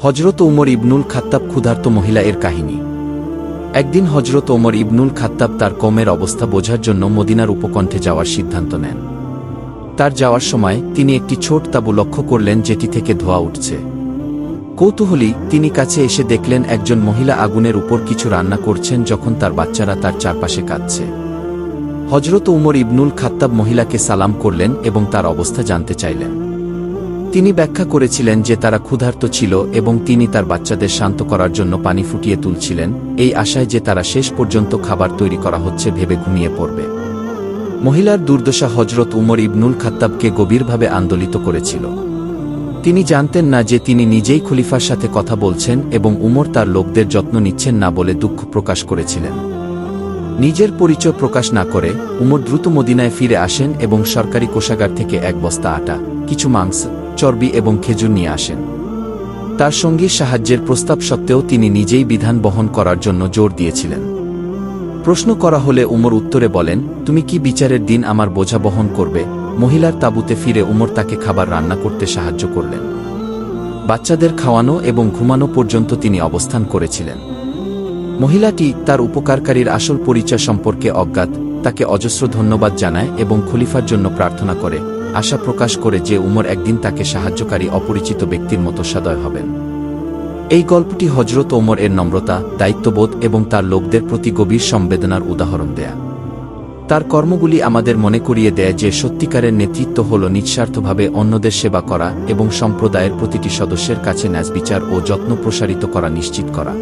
হজরত উমর ইবনুল খাত্তাব ক্ষুধার্ত মহিলা এর কাহিনী। একদিন হজরত ওমর ইবনুল খাত্তাব তার কওমের অবস্থা বোঝার জন্য মদিনার উপকণ্ঠে যাওয়ার সিদ্ধান্ত নেন। তার যাওয়ার সময় তিনি একটি ছোট তাঁবু লক্ষ্য করলেন যেটি থেকে ধোঁয়া উঠছে। কৌতূহলী তিনি কাছে এসে দেখলেন একজন মহিলা আগুনের উপর কিছু রান্না করছেন যখন তার বাচ্চারা তার চারপাশে কাঁদছে। হজরত উমর ইবনুল খাত্তাব মহিলাকে সালাম করলেন এবং তার অবস্থা জানতে চাইলেন। তিনি ব্যাখ্যা করেছিলেন যে তারা ক্ষুধার্ত ছিল এবং তিনি তার বাচ্চাদের শান্ত করার জন্য পানি ফুটিয়ে তুলছিলেন, এই আশায় যে তারা শেষ পর্যন্ত খাবার তৈরি করা হচ্ছে ভেবে ঘুমিয়ে পড়বে। মহিলার দুর্দশা হজরত উমর ইবনুল খাত্তাবকে গভীরভাবে আন্দোলিত করেছিল। তিনি জানতেন না যে তিনি নিজেই খলিফার সাথে কথা বলছেন এবং উমর তার লোকদের যত্ন নিচ্ছেন না বলে দুঃখ প্রকাশ করেছিলেন। নিজের পরিচয় প্রকাশ না করে উমর দ্রুত মদিনায় ফিরে আসেন এবং সরকারি কোষাগার থেকে এক বস্তা আটা, কিছু মাংস, চর্বি এবং খেজুর নিয়ে আসেন। তার সঙ্গীর সাহায্যের প্রস্তাব সত্ত্বেও তিনি নিজেই বিধান বহন করার জন্য জোর দিয়েছিলেন। প্রশ্ন করা হলে উমর উত্তরে বলেন, তুমি কি বিচারের দিন আমার বোঝা বহন করবে? মহিলার তাঁবুতে ফিরে উমর তাকে খাবার রান্না করতে সাহায্য করলেন। বাচ্চাদের খাওয়ানো এবং ঘুমানো পর্যন্ত তিনি অবস্থান করেছিলেন। মহিলাটি তার উপকারকারীর আসল পরিচয় সম্পর্কে অজ্ঞাত, তাকে অজস্র ধন্যবাদ জানায় এবং খলিফার জন্য প্রার্থনা করে, আশা প্রকাশ করে যে উমর একদিন তাকে সাহায্যকারী অপরিচিত ব্যক্তির মতো সদয় হবেন। এই গল্পটি হজরত ওমর এর নম্রতা, দায়িত্ববোধ এবং তার লোকদের প্রতি গভীর সংবেদনার উদাহরণ দেয়া। তার কর্মগুলি আমাদের মনে করিয়ে দেয় যে সত্যিকারের নেতৃত্ব হল নিঃস্বার্থভাবে অন্যদের সেবা করা এবং সম্প্রদায়ের প্রতিটি সদস্যের কাছে ন্যায়বিচার ও যত্ন প্রসারিত করা নিশ্চিত করা।